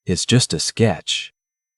It's just a sketch.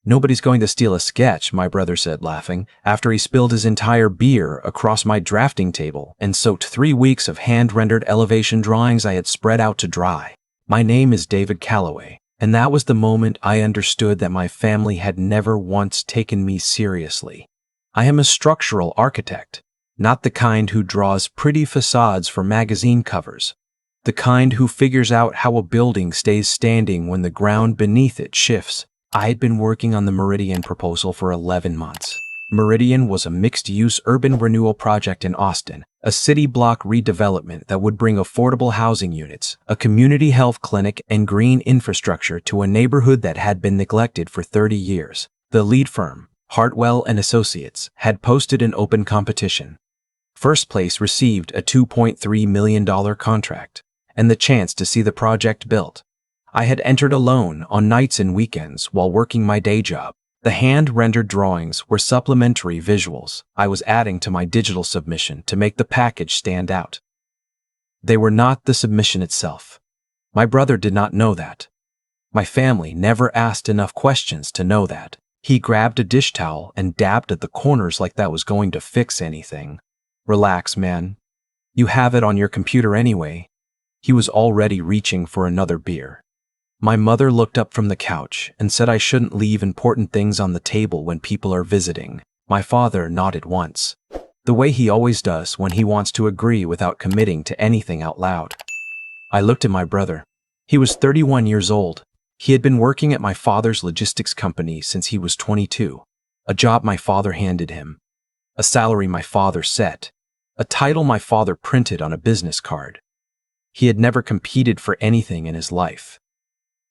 Nobody's going to steal a sketch, my brother said, laughing, after he spilled his entire beer across my drafting table and soaked 3 weeks of hand-rendered elevation drawings I had spread out to dry. My name is David Calloway, and that was the moment I understood that my family had never once taken me seriously. I am a structural architect, not the kind who draws pretty facades for magazine covers, the kind who figures out how a building stays standing when the ground beneath it shifts. I had been working on the Meridian proposal for 11 months. Meridian was a mixed-use urban renewal project in Austin, a city block redevelopment that would bring affordable housing units, a community health clinic, and green infrastructure to a neighborhood that had been neglected for 30 years. The lead firm, Hartwell & Associates, had posted an open competition. First place received a $2.3 million contract and the chance to see the project built. I had entered alone on nights and weekends while working my day job. The hand-rendered drawings were supplementary visuals I was adding to my digital submission to make the package stand out. They were not the submission itself. My brother did not know that. My family never asked enough questions to know that. He grabbed a dish towel and dabbed at the corners like that was going to fix anything. Relax, man. You have it on your computer anyway. He was already reaching for another beer. My mother looked up from the couch and said I shouldn't leave important things on the table when people are visiting. My father nodded once, the way he always does when he wants to agree without committing to anything out loud. I looked at my brother. He was 31 years old. He had been working at my father's logistics company since he was 22, a job my father handed him, a salary my father set, a title my father printed on a business card. He had never competed for anything in his life.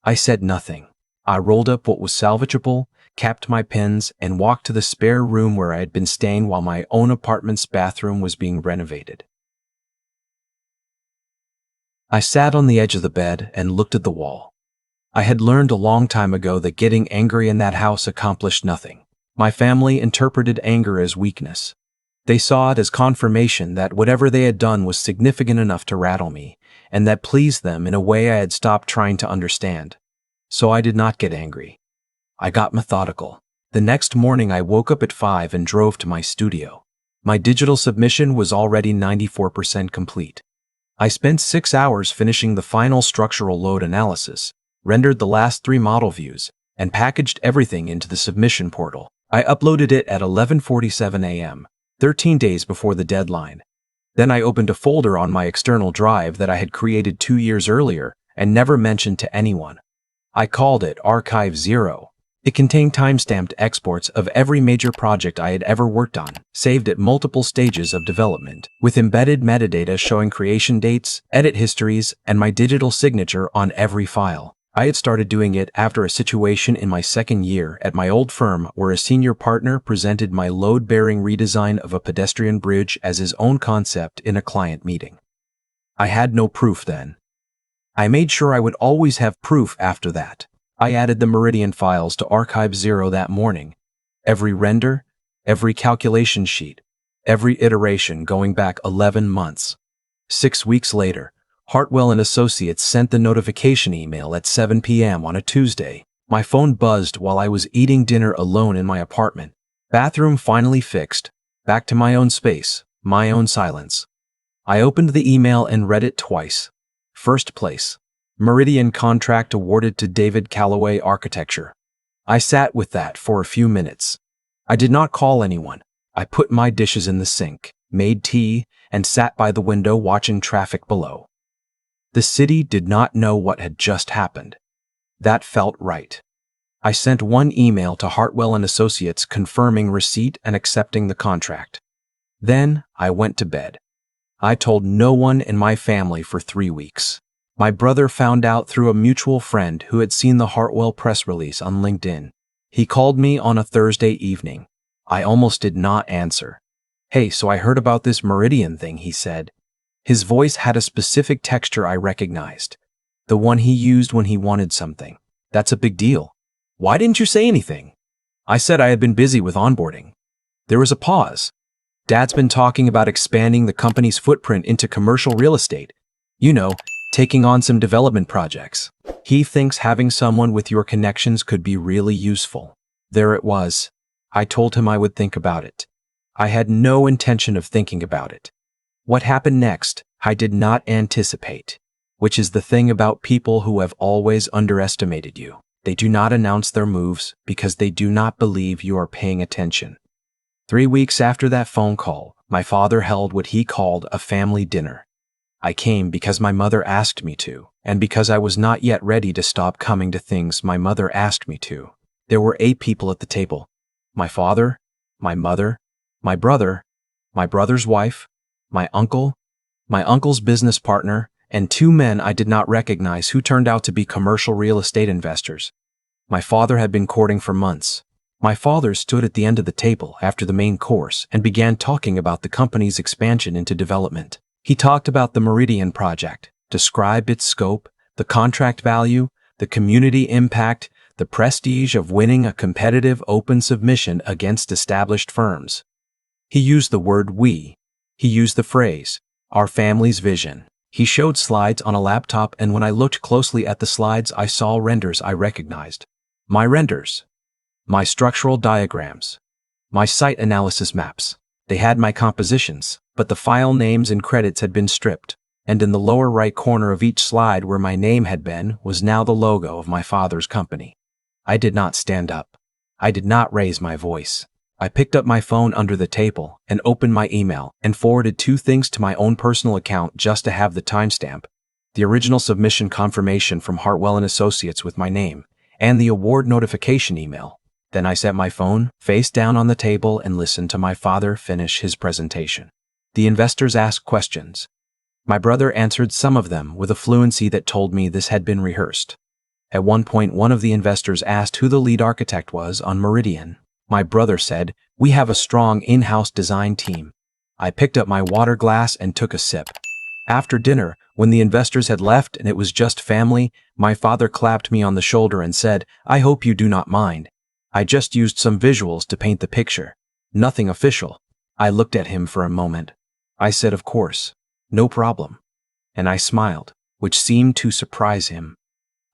I said nothing. I rolled up what was salvageable, capped my pens, and walked to the spare room where I had been staying while my own apartment's bathroom was being renovated. I sat on the edge of the bed and looked at the wall. I had learned a long time ago that getting angry in that house accomplished nothing. My family interpreted anger as weakness. They saw it as confirmation that whatever they had done was significant enough to rattle me, and that pleased them in a way I had stopped trying to understand. So I did not get angry. I got methodical. The next morning I woke up at 5 and drove to my studio. My digital submission was already 94% complete. I spent 6 hours finishing the final structural load analysis, rendered the last 3 model views, and packaged everything into the submission portal. I uploaded it at 11:47 a.m., 13 days before the deadline. Then I opened a folder on my external drive that I had created 2 years earlier and never mentioned to anyone. I called it Archive 0. It contained timestamped exports of every major project I had ever worked on, saved at multiple stages of development, with embedded metadata showing creation dates, edit histories, and my digital signature on every file. I had started doing it after a situation in my second year at my old firm where a senior partner presented my load-bearing redesign of a pedestrian bridge as his own concept in a client meeting. I had no proof then. I made sure I would always have proof after that. I added the Meridian files to Archive 0 that morning. Every render, every calculation sheet, every iteration going back 11 months. 6 weeks later, Hartwell & Associates sent the notification email at 7 p.m. on a Tuesday. My phone buzzed while I was eating dinner alone in my apartment. Bathroom finally fixed. Back to my own space, my own silence. I opened the email and read it twice. First place. Meridian contract awarded to David Calloway Architecture. I sat with that for a few minutes. I did not call anyone. I put my dishes in the sink, made tea, and sat by the window watching traffic below. The city did not know what had just happened. That felt right. I sent one email to Hartwell & Associates confirming receipt and accepting the contract. Then I went to bed. I told no one in my family for 3 weeks. My brother found out through a mutual friend who had seen the Hartwell press release on LinkedIn. He called me on a Thursday evening. I almost did not answer. "Hey, so I heard about this Meridian thing," he said. His voice had a specific texture I recognized, the one he used when he wanted something. "That's a big deal. Why didn't you say anything?" I said I had been busy with onboarding. There was a pause. "Dad's been talking about expanding the company's footprint into commercial real estate. You know, taking on some development projects. He thinks having someone with your connections could be really useful. There it was. I told him I would think about it. I had no intention of thinking about it. What happened next, I did not anticipate, which is the thing about people who have always underestimated you. They do not announce their moves because they do not believe you are paying attention. 3 weeks after that phone call, my father held what he called a family dinner. I came because my mother asked me to, and because I was not yet ready to stop coming to things my mother asked me to. There were 8 people at the table. My father, my mother, my brother, my brother's wife, my uncle, my uncle's business partner, and 2 men I did not recognize who turned out to be commercial real estate investors. My father had been courting for months. My father stood at the end of the table after the main course and began talking about the company's expansion into development. He talked about the Meridian project, described its scope, the contract value, the community impact, the prestige of winning a competitive open submission against established firms. He used the word we. He used the phrase, our family's vision. He showed slides on a laptop, and when I looked closely at the slides, I saw renders I recognized. My renders. My structural diagrams. My site analysis maps. They had my compositions, but the file names and credits had been stripped, and in the lower right corner of each slide where my name had been was now the logo of my father's company. I did not stand up. I did not raise my voice. I picked up my phone under the table and opened my email and forwarded 2 things to my own personal account just to have the timestamp, the original submission confirmation from Hartwell & Associates with my name, and the award notification email. Then I set my phone face down on the table and listened to my father finish his presentation. The investors asked questions. My brother answered some of them with a fluency that told me this had been rehearsed. At one point, one of the investors asked who the lead architect was on Meridian. My brother said, "We have a strong in-house design team." I picked up my water glass and took a sip. After dinner, when the investors had left and it was just family, my father clapped me on the shoulder and said, "I hope you do not mind. I just used some visuals to paint the picture. Nothing official." I looked at him for a moment. I said, "Of course. No problem." And I smiled, which seemed to surprise him.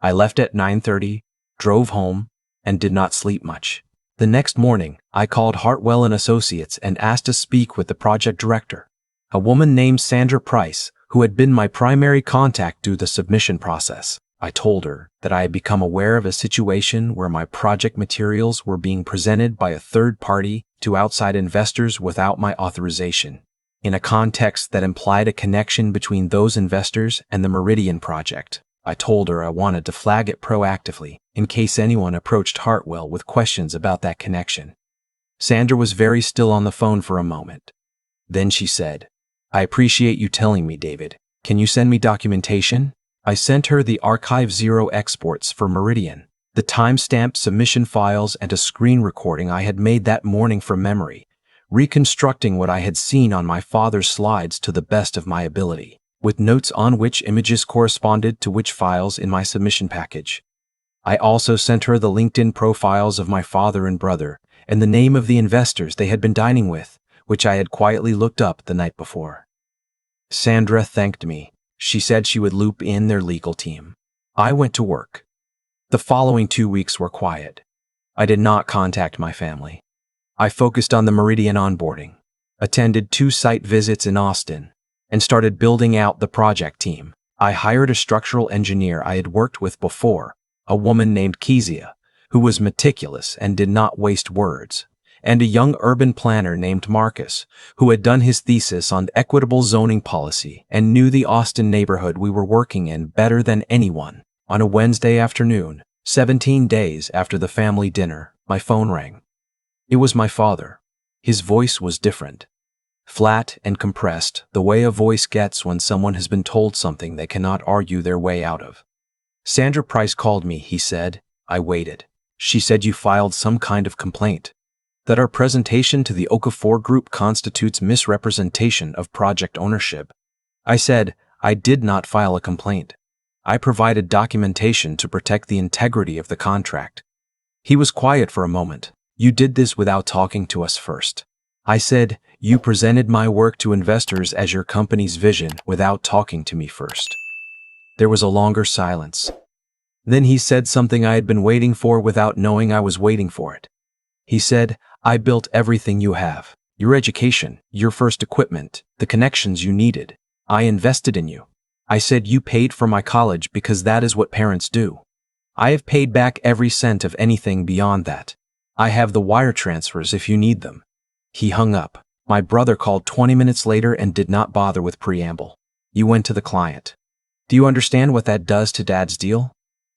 I left at 9:30, drove home, and did not sleep much. The next morning, I called Hartwell & Associates and asked to speak with the project director, a woman named Sandra Price, who had been my primary contact through the submission process. I told her that I had become aware of a situation where my project materials were being presented by a third party to outside investors without my authorization, in a context that implied a connection between those investors and the Meridian project. I told her I wanted to flag it proactively in case anyone approached Hartwell with questions about that connection. Sandra was very still on the phone for a moment. Then she said, "I appreciate you telling me, David. Can you send me documentation?" I sent her the Archive 0 exports for Meridian, the timestamp submission files, and a screen recording I had made that morning from memory, reconstructing what I had seen on my father's slides to the best of my ability, with notes on which images corresponded to which files in my submission package. I also sent her the LinkedIn profiles of my father and brother and the name of the investors they had been dining with, which I had quietly looked up the night before. Sandra thanked me. She said she would loop in their legal team. I went to work. The following 2 weeks were quiet. I did not contact my family. I focused on the Meridian onboarding, attended 2 site visits in Austin, and started building out the project team. I hired a structural engineer I had worked with before, a woman named Kezia, who was meticulous and did not waste words, and a young urban planner named Marcus, who had done his thesis on equitable zoning policy and knew the Austin neighborhood we were working in better than anyone. On a Wednesday afternoon, 17 days after the family dinner, my phone rang. It was my father. His voice was different. Flat and compressed, the way a voice gets when someone has been told something they cannot argue their way out of. "Sandra Price called me," he said. I waited. "She said you filed some kind of complaint. That our presentation to the Okafor Group constitutes misrepresentation of project ownership." I said, "I did not file a complaint. I provided documentation to protect the integrity of the contract." He was quiet for a moment. "You did this without talking to us first." I said, "You presented my work to investors as your company's vision without talking to me first." There was a longer silence. Then he said something I had been waiting for without knowing I was waiting for it. He said, "I built everything you have. Your education, your first equipment, the connections you needed. I invested in you. I said you paid for my college because that is what parents do. I have paid back every cent of anything beyond that. I have the wire transfers if you need them." He hung up. My brother called 20 minutes later and did not bother with preamble. "You went to the client. Do you understand what that does to Dad's deal?"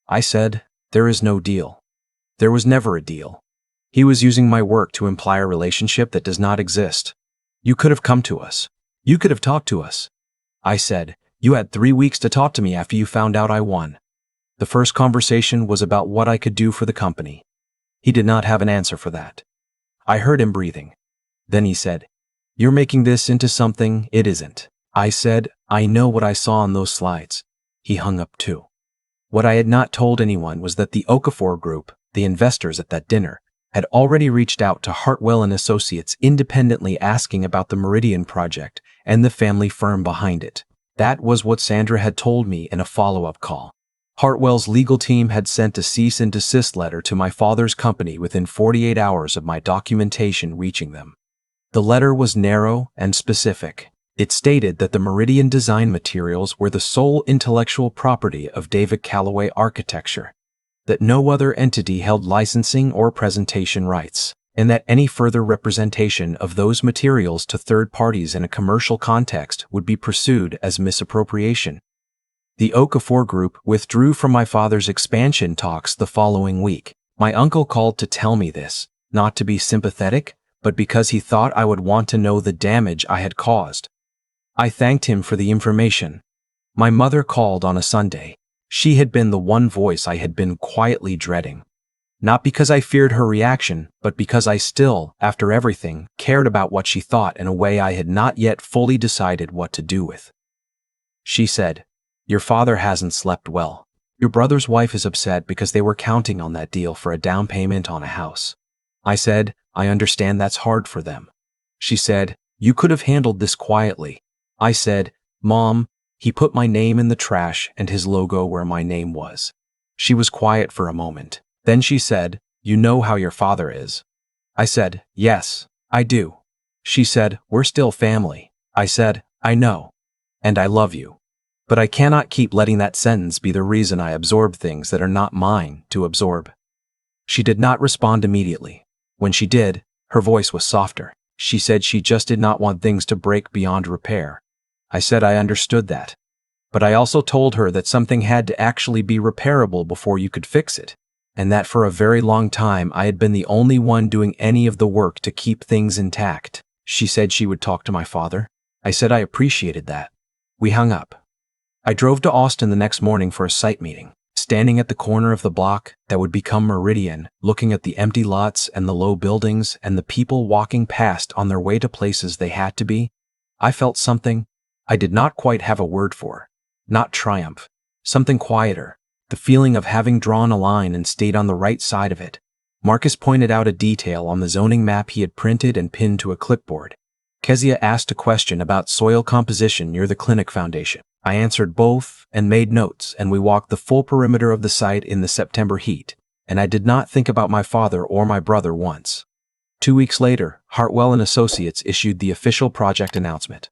I said, "There is no deal. There was never a deal. He was using my work to imply a relationship that does not exist. You could have come to us. You could have talked to us." I said, "You had 3 weeks to talk to me after you found out I won." The first conversation was about what I could do for the company. He did not have an answer for that. I heard him breathing. Then he said, "You're making this into something it isn't." I said, "I know what I saw on those slides." He hung up too. What I had not told anyone was that the Okafor Group, the investors at that dinner, had already reached out to Hartwell and Associates independently asking about the Meridian project and the family firm behind it. That was what Sandra had told me in a follow-up call. Hartwell's legal team had sent a cease and desist letter to my father's company within 48 hours of my documentation reaching them. The letter was narrow and specific. It stated that the Meridian design materials were the sole intellectual property of David Calloway Architecture, that no other entity held licensing or presentation rights, and that any further representation of those materials to third parties in a commercial context would be pursued as misappropriation. The Okafor Group withdrew from my father's expansion talks the following week. My uncle called to tell me this, not to be sympathetic, but because he thought I would want to know the damage I had caused. I thanked him for the information. My mother called on a Sunday. She had been the one voice I had been quietly dreading. Not because I feared her reaction, but because I still, after everything, cared about what she thought in a way I had not yet fully decided what to do with. She said, "Your father hasn't slept well. Your brother's wife is upset because they were counting on that deal for a down payment on a house." I said, "I understand that's hard for them." She said, "You could have handled this quietly." I said, "Mom, he put my name in the trash and his logo where my name was." She was quiet for a moment. Then she said, "You know how your father is." I said, "Yes, I do." She said, "We're still family." I said, "I know. And I love you. But I cannot keep letting that sentence be the reason I absorb things that are not mine to absorb." She did not respond immediately. When she did, her voice was softer. She said she just did not want things to break beyond repair. I said I understood that. But I also told her that something had to actually be repairable before you could fix it, and that for a very long time I had been the only one doing any of the work to keep things intact. She said she would talk to my father. I said I appreciated that. We hung up. I drove to Austin the next morning for a site meeting. Standing at the corner of the block that would become Meridian, looking at the empty lots and the low buildings and the people walking past on their way to places they had to be, I felt something I did not quite have a word for. Not triumph. Something quieter. The feeling of having drawn a line and stayed on the right side of it. Marcus pointed out a detail on the zoning map he had printed and pinned to a clipboard. Kezia asked a question about soil composition near the clinic foundation. I answered both and made notes, and we walked the full perimeter of the site in the September heat, and I did not think about my father or my brother once. 2 weeks later, Hartwell and Associates issued the official project announcement.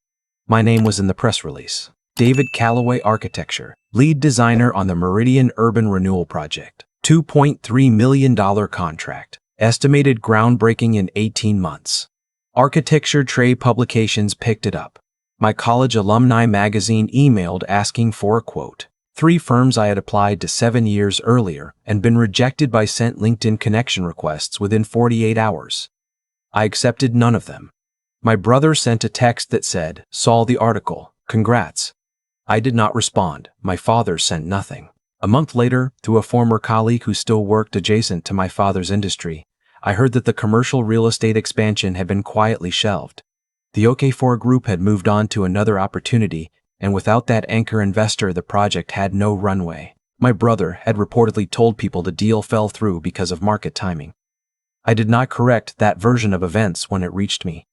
My name was in the press release. David Calloway Architecture, lead designer on the Meridian Urban Renewal Project. $2.3 million contract. Estimated groundbreaking in 18 months. Architecture trade publications picked it up. My college alumni magazine emailed asking for a quote. 3 firms I had applied to 7 years earlier and been rejected by sent LinkedIn connection requests within 48 hours. I accepted none of them. My brother sent a text that said, "Saw the article, congrats." I did not respond. My father sent nothing. A month later, through a former colleague who still worked adjacent to my father's industry, I heard that the commercial real estate expansion had been quietly shelved. The Okafor Group had moved on to another opportunity, and without that anchor investor, the project had no runway. My brother had reportedly told people the deal fell through because of market timing. I did not correct that version of events when it reached me.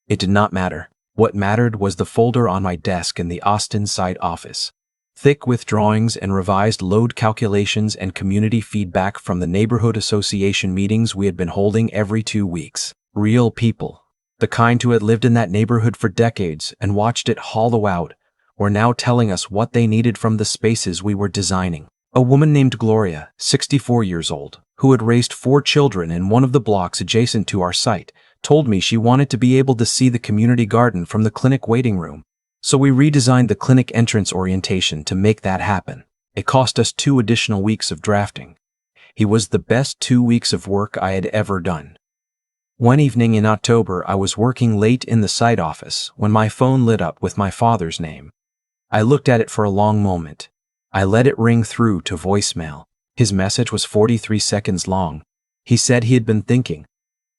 It did not matter. What mattered was the folder on my desk in the Austin site office. thick with drawings and revised load calculations and community feedback from the neighborhood association meetings we had been holding every 2 weeks. Real people, the kind who had lived in that neighborhood for decades and watched it hollow out, were now telling us what they needed from the spaces we were designing. A woman named Gloria, 64 years old, who had raised 4 children in one of the blocks adjacent to our site, told me she wanted to be able to see the community garden from the clinic waiting room. So we redesigned the clinic entrance orientation to make that happen. It cost us 2 additional weeks of drafting. It was the best 2 weeks of work I had ever done. One evening in October, I was working late in the site office when my phone lit up with my father's name. I looked at it for a long moment. I let it ring through to voicemail. His message was 43 seconds long. He said he had been thinking.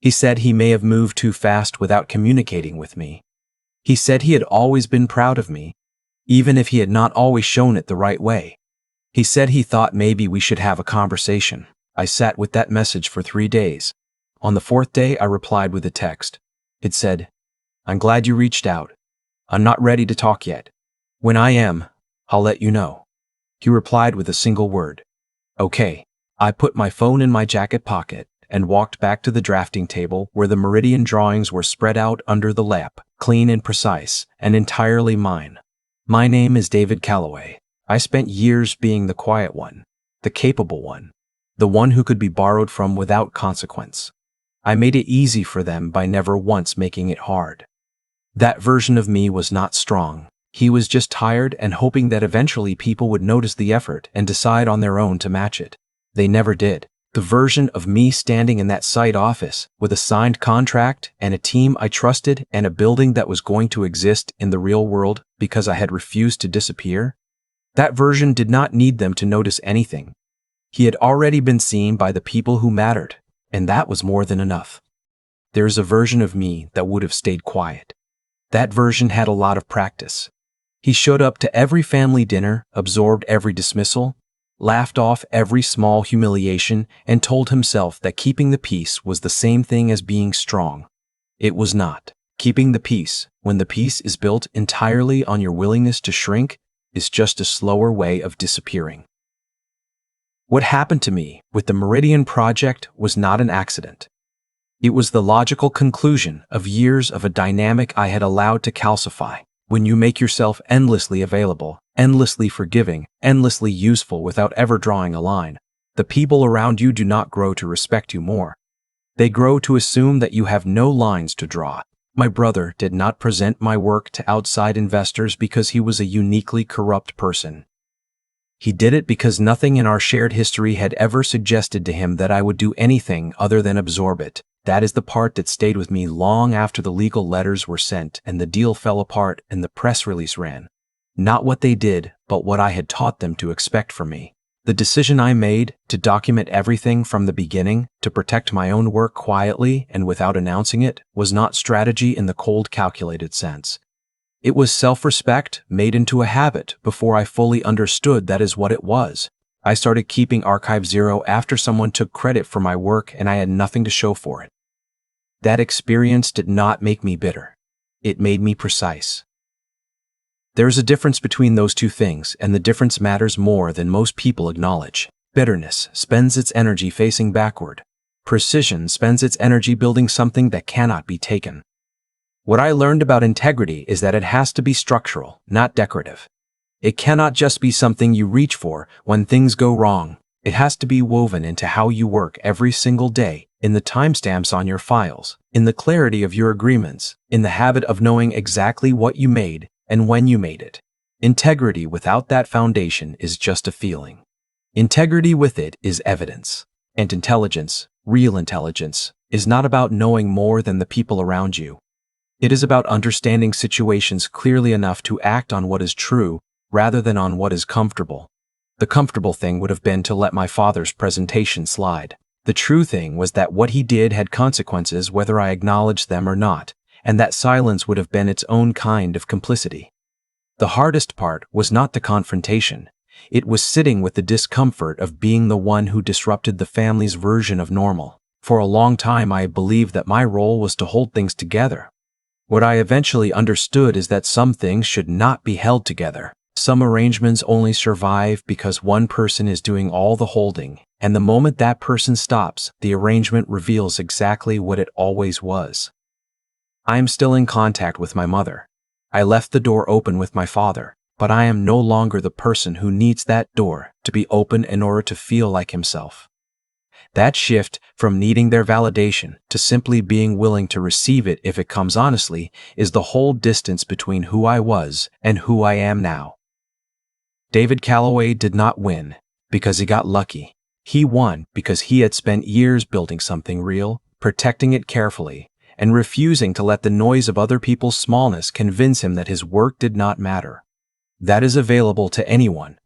He said he may have moved too fast without communicating with me. He said he had always been proud of me, even if he had not always shown it the right way. He said he thought maybe we should have a conversation. I sat with that message for 3 days. On the 4th day, I replied with a text. It said, "I'm glad you reached out. I'm not ready to talk yet. When I am, I'll let you know." He replied with a single word. Okay. I put my phone in my jacket pocket and walked back to the drafting table where the Meridian drawings were spread out under the lamp, clean and precise, and entirely mine. My name is David Calloway. I spent years being the quiet one, the capable one, the one who could be borrowed from without consequence. I made it easy for them by never once making it hard. That version of me was not strong. He was just tired and hoping that eventually people would notice the effort and decide on their own to match it. They never did. The version of me standing in that site office with a signed contract and a team I trusted and a building that was going to exist in the real world because I had refused to disappear, that version did not need them to notice anything. He had already been seen by the people who mattered, and that was more than enough. There's a version of me that would have stayed quiet. That version had a lot of practice. He showed up to every family dinner, absorbed every dismissal, laughed off every small humiliation, and told himself that keeping the peace was the same thing as being strong. It was not. Keeping the peace, when the peace is built entirely on your willingness to shrink, is just a slower way of disappearing. What happened to me with the Meridian project was not an accident. It was the logical conclusion of years of a dynamic I had allowed to calcify. When you make yourself endlessly available, endlessly forgiving, endlessly useful without ever drawing a line, the people around you do not grow to respect you more. They grow to assume that you have no lines to draw. My brother did not present my work to outside investors because he was a uniquely corrupt person. He did it because nothing in our shared history had ever suggested to him that I would do anything other than absorb it. That is the part that stayed with me long after the legal letters were sent and the deal fell apart and the press release ran. Not what they did, but what I had taught them to expect from me. The decision I made to document everything from the beginning, to protect my own work quietly and without announcing it, was not strategy in the cold, calculated sense. It was self-respect made into a habit before I fully understood that is what it was. I started keeping Archive 0 after someone took credit for my work and I had nothing to show for it. That experience did not make me bitter. It made me precise. There is a difference between those two things, and the difference matters more than most people acknowledge. Bitterness spends its energy facing backward. Precision spends its energy building something that cannot be taken. What I learned about integrity is that it has to be structural, not decorative. It cannot just be something you reach for when things go wrong. It has to be woven into how you work every single day, in the timestamps on your files, in the clarity of your agreements, in the habit of knowing exactly what you made and when you made it. Integrity without that foundation is just a feeling. Integrity with it is evidence. And intelligence, real intelligence, is not about knowing more than the people around you. It is about understanding situations clearly enough to act on what is true rather than on what is comfortable. The comfortable thing would have been to let my father's presentation slide. The true thing was that what he did had consequences whether I acknowledged them or not, and that silence would have been its own kind of complicity. The hardest part was not the confrontation. It was sitting with the discomfort of being the one who disrupted the family's version of normal. For a long time I believed that my role was to hold things together. What I eventually understood is that some things should not be held together. Some arrangements only survive because one person is doing all the holding, and the moment that person stops, the arrangement reveals exactly what it always was. I am still in contact with my mother. I left the door open with my father, but I am no longer the person who needs that door to be open in order to feel like himself. That shift from needing their validation to simply being willing to receive it if it comes honestly is the whole distance between who I was and who I am now. David Calloway did not win because he got lucky. He won because he had spent years building something real, protecting it carefully, and refusing to let the noise of other people's smallness convince him that his work did not matter. That is available to anyone.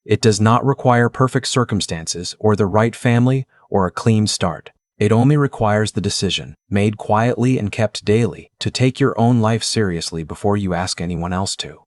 It does not require perfect circumstances or the right family or a clean start. It only requires the decision, made quietly and kept daily, to take your own life seriously before you ask anyone else to.